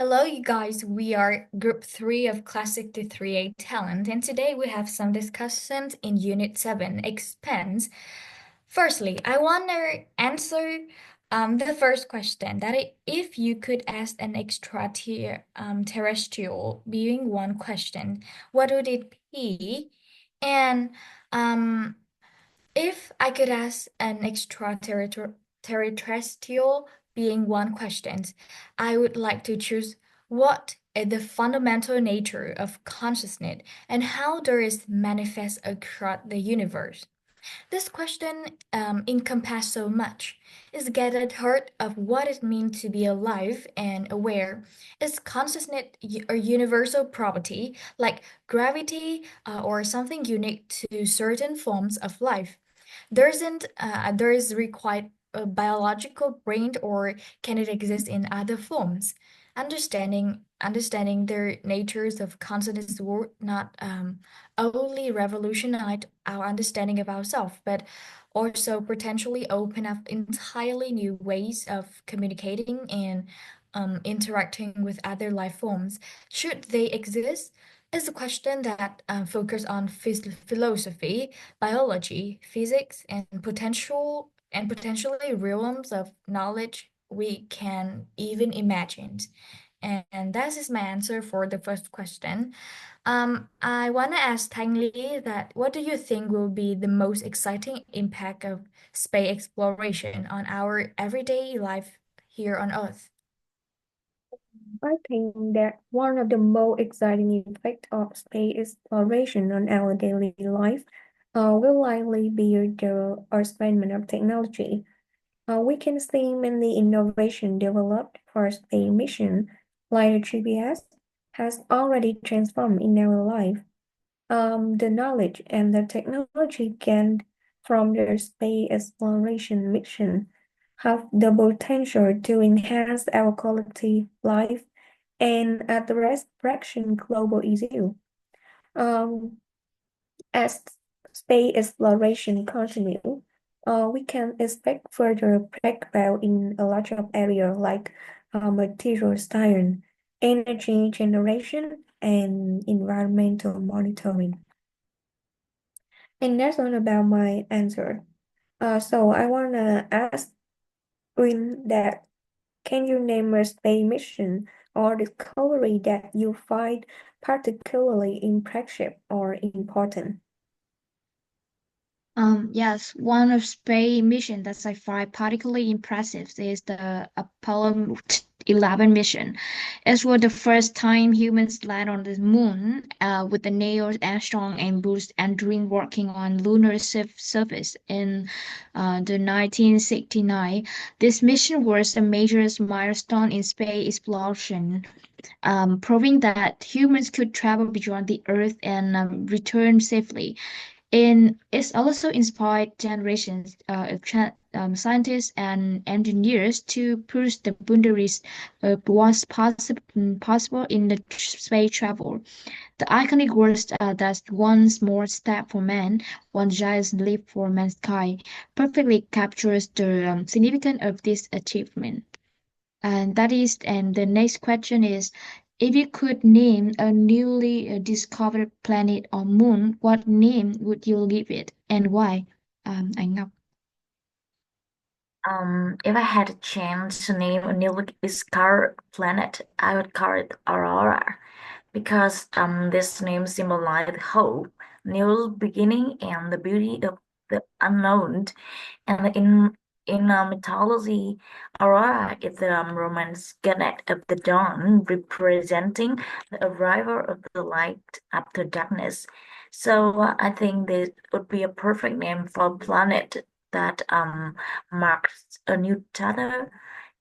Hello, you guys. We are group 3 of Classic to 3A Talent, and today we have some discussions in Unit 7, Expense. Firstly, I want to answer the first question if you could ask an terrestrial being one question, what would it be? And um, if I could ask an extraterrestrial being one question, I would like to choose what is the fundamental nature of consciousness and how does it manifest across the universe. This question encompasses so much. It's get at heart of what it means to be alive and aware. Is consciousness a universal property like gravity or something unique to certain forms of life? There is required a biological brain or can it exist in other forms? Understanding their natures of consciousness would not only revolutionize our understanding of ourselves, but also potentially open up entirely new ways of communicating and interacting with other life forms. Should they exist? Is a question that focus on philosophy, biology, physics, and potentially realms of knowledge we can even imagine. And that is my answer for the first question. I want to ask Tang Li that what do you think will be the most exciting impact of space exploration on our everyday life here on Earth? I think that one of the most exciting effects of space exploration on our daily life will likely be the advancement of technology. We can see many innovation developed for space mission, like the GPS, has already transformed in our life. The knowledge and the technology gained from the space exploration mission have the potential to enhance our quality life and address pressing global issue. Um, as space exploration continue, we can expect further breakthrough in a lot of areas like material science, energy generation, and environmental monitoring. And that's all about my answer. So I wanna ask Win that can you name a space mission or discovery that you find particularly impressive or important? Yes, one of space mission that I find particularly impressive is the Apollo 11 mission. It was the first time humans land on the moon, with the Neil Armstrong and Buzz Aldrin working on lunar surface in the 1969. This mission was a major milestone in space exploration, proving that humans could travel beyond the Earth and return safely. And it's also inspired generations of scientists and engineers to push the boundaries of what's possible in the space travel. The iconic words that one small step for man, one giant leap for mankind perfectly captures the significance of this achievement. And the next question is, if you could name a newly discovered planet or moon, what name would you give it and why? Anh Ngọc. If I had a chance to name a newly discovered planet, I would call it Aurora because this name symbolizes hope, new beginning, and the beauty of the unknown. And in mythology, Aurora is the romance goddess of the dawn, representing the arrival of the light after darkness. So I think this would be a perfect name for a planet that marks a new chapter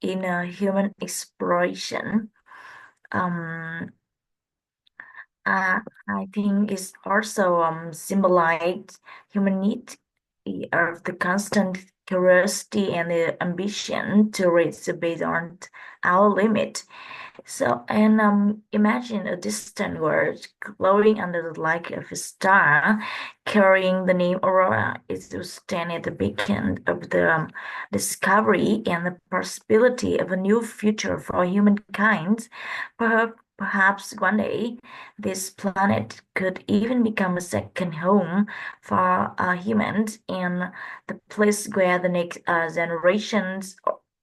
in human exploration. Um, I think it's also symbolize human need of the constant curiosity and the ambition to reach beyond our limit. So, and imagine a distant world glowing under the light of a star, carrying the name Aurora. It will stand at the beacon of the discovery and the possibility of a new future for humankind. Perhaps one day, this planet could even become a second home for humans and the place where the next generations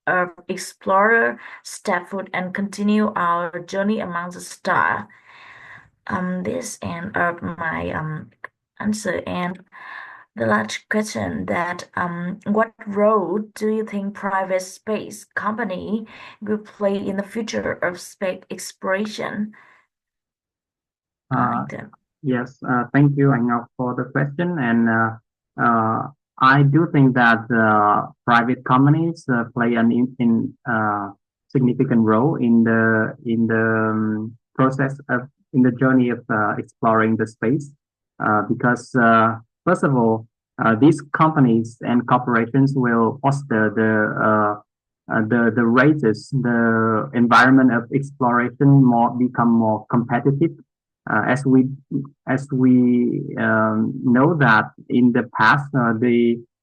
of explorer step foot and continue our journey among the stars. This end of my answer. And the last question that what role do you think private space company will play in the future of space exploration? Uh, Ethan. Yes, thank you, Anh for the question. And I do think that private companies play an significant role in the process of in the journey of exploring the space. Because first of all, these companies and corporations will foster the races, the environment of exploration become more competitive. As we know that in the past,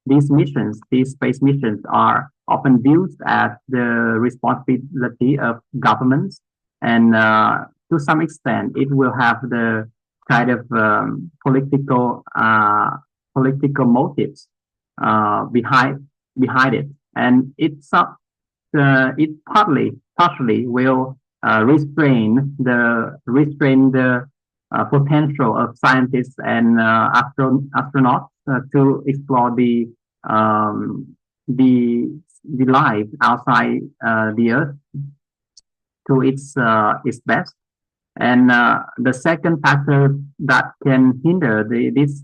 these space missions are often viewed as the responsibility of governments, and to some extent, it will have the kind of political motives behind it, and it partially will restrain the potential of scientists and astronauts to explore the life outside the Earth to its best. And the second factor that can hinder this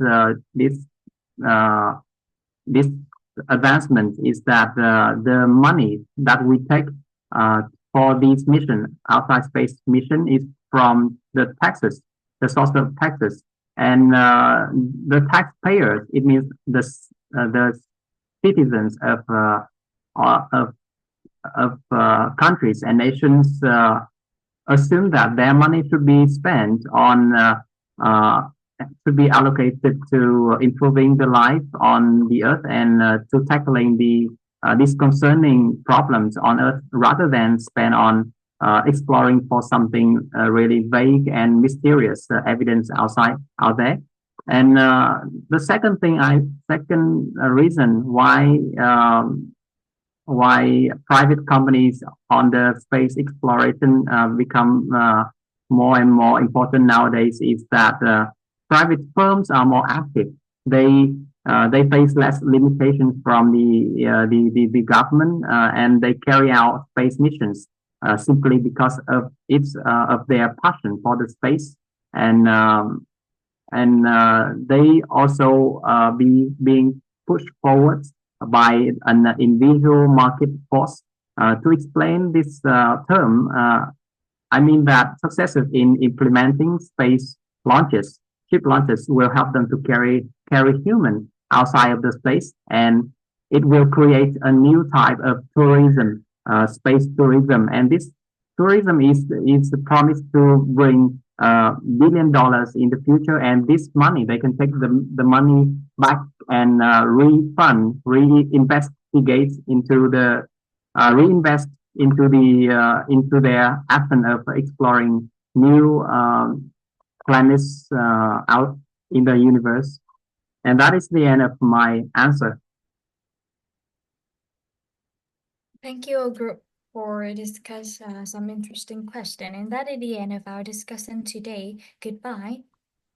advancement is that the money that we take for these outside space mission, is from the taxes, the source of taxes, and the taxpayers. It means the citizens of countries and nations assume that their money should be spent on should be allocated to improving the life on the Earth and to tackling these concerning problems on Earth, rather than spend on exploring for something really vague and mysterious evidence out there. And the second reason why private companies on the space exploration become more and more important nowadays is that private firms are more active. They face less limitations from the government, and they carry out space missions simply because of their passion for the space, and they also being pushed forward by an individual market force. To explain this term, I mean that successes in implementing space ship launches will help them to carry humans outside of the space, and it will create a new type of tourism, space tourism. And this tourism is promised to bring $1 billion in the future, and this money, they can take the money back and reinvest into their action of exploring new planets out in the universe. And that is the end of my answer. Thank you, group, for discuss some interesting question. And that is the end of our discussion today. Goodbye.